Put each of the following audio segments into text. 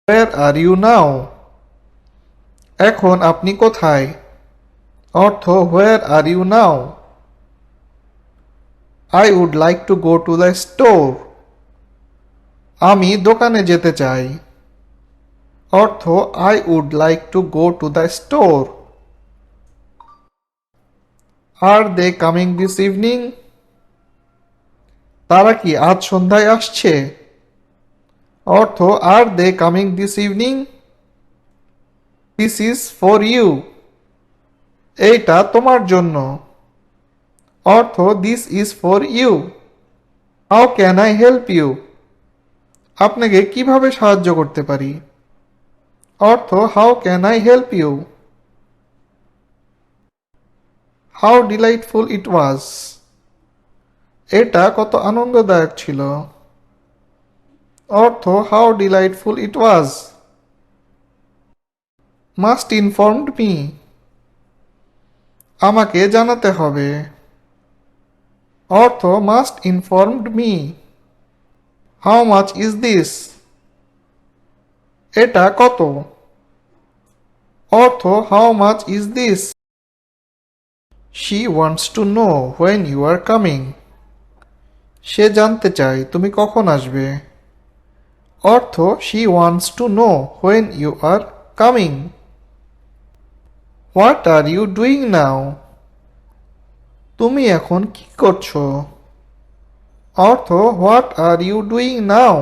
Where are you now? এখন আপনি কোথায়? অর্থ Where are you now? I would like to go to the store. আমি দোকানে যেতে চাই। অর্থ I would like to go to the store. Are they coming this evening? তারা কি আজ সন্ধ্যায় আসছে? অর্থ Are they coming this evening? This is for you. এইটা তোমার জন্য। অর্থ This is for you. How can I help you? আপনাকে কিভাবে সাহায্য করতে পারি? অর্থ How can I help you? How delightful it was. এটা কত আনন্দদায়ক ছিল। অর্থ How delightful it was. Must informed me. আমাকে জানাতে হবে। অর্থ Must informed me. How much is this? এটা কত? অর্থ How much is this? She wants to know when you are coming. সে জানতে চায় তুমি কখন আসবে। অর্থ She wants to know when you are coming. What are you doing now? তুমি এখন কি করছো? অর্থ What are you doing now?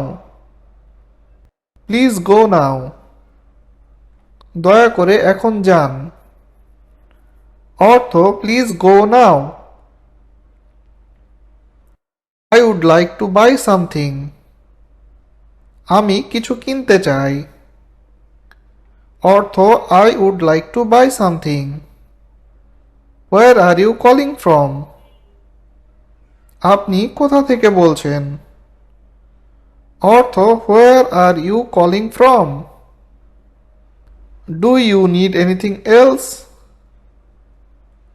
Please go now. দয়া করে এখন যান। অর্থ Please go now. I would like to buy something. আমি কিছু কিনতে চাই। অর্থ I would like to buy something. Where are you calling from? আপনি কোথা থেকে বলছেন? অর্থ Where are you calling from? Do you need anything else?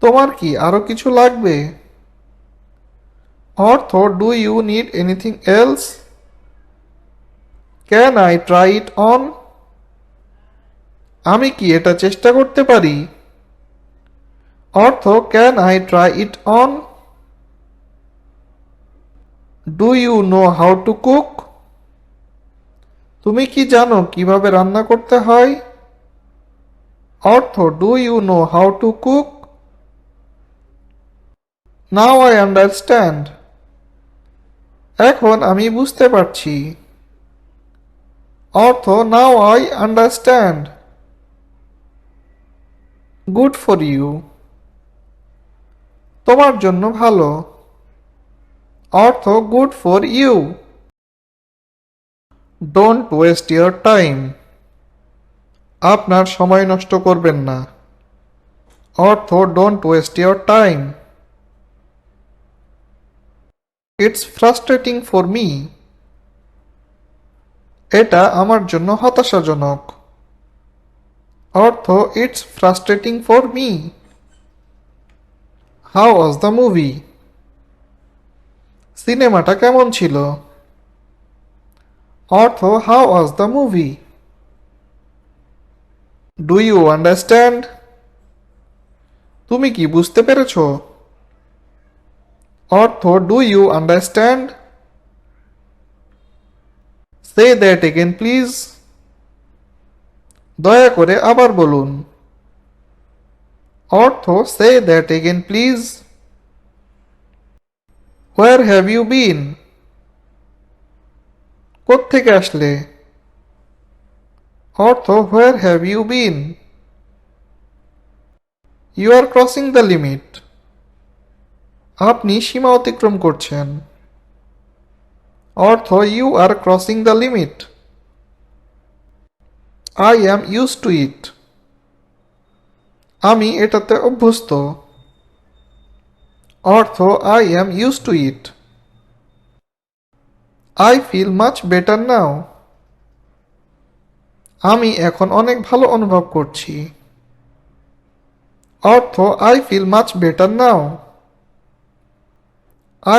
তোমার কি আরো কিছু লাগবে? অর্থ Do you need anything else? Can I try it on? আমি কি এটা চেষ্টা করতে পারি? অর্থ Can I try it on? Do you know how to cook? তুমি কি জানো কিভাবে রান্না করতে হয়? অর্থ Do you know how to cook? Now I understand. এখন আমি বুঝতে পারছি। অর্থ Now I understand. Good for you. তোমার জন্য ভালো। অর্থ Good for you. Don't waste your time. আপনার সময় নষ্ট করবেন না। অর্থ Don't waste your time. It's frustrating for me. এটা আমার জন্য হতাশাজনক। অর্থ It's frustrating for me. How was the movie? সিনেমাটা কেমন ছিল? অর্থ How was the movie? Do you understand? তুমি কি বুঝতে পেরেছো? অর্থ Do you understand? Say that again please. দয়া করে আবার বলুন। অর্থ Say that again please. Where have you been? কোত্থেকে আসলে? অর্থ Where have you been? You are crossing the limit. আপনি সীমা অতিক্রম করছেন। অর্থ You are crossing the limit. I am used to it. আমি এটাতে অভ্যস্ত। অর্থ I am used to it. I feel much better now. আমি এখন অনেক ভালো অনুভব করছি। অর্থ I feel much better now.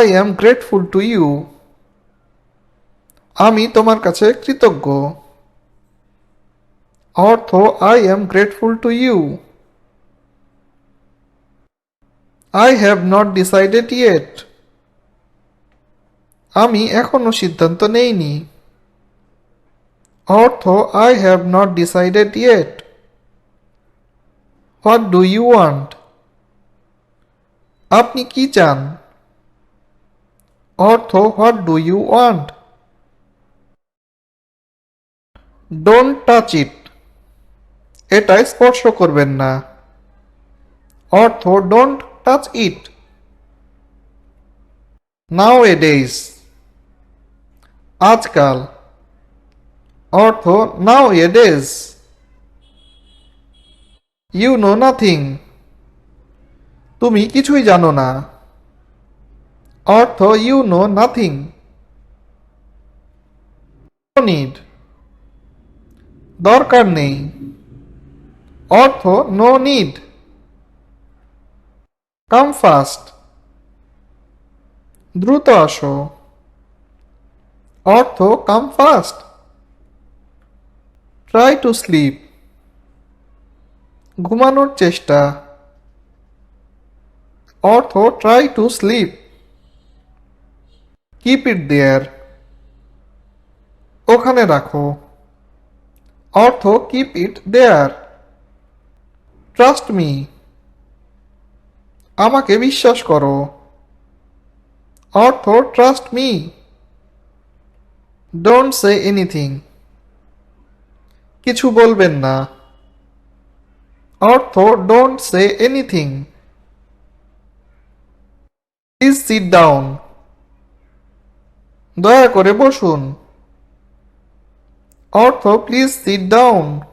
I am grateful to you. আমি তোমার কাছে কৃতজ্ঞ। অর্থ I am grateful to you. I have not decided yet. আমি এখনো সিদ্ধান্ত নেইনি। অর্থ I have not decided yet. What do you want? আপনি কি চান? অর্থ What do you want? Don't touch it. এটা স্পর্শ করবেন না। অর্থ Don't touch it. Nowadays. আজকাল। অর্থ Nowadays. You know nothing. তুমি কিছুই জানো না। অর্থ You know nothing. No need. দরকার নেই। অর্থ No need. Come fast. দ্রুত আসো। অর্থ Come fast. Try to sleep. ঘুমানোর চেষ্টা। অর্থ Try to sleep. Keep it there. ওখানে রাখো। অর্থ Keep it there. Trust me. আমাকে বিশ্বাস করো। অর্থ Trust me. Don't say anything. কিছু বলবেন না। অর্থ Don't say anything. Please sit down. দয়া করে বসুন। অর্থ Please sit down.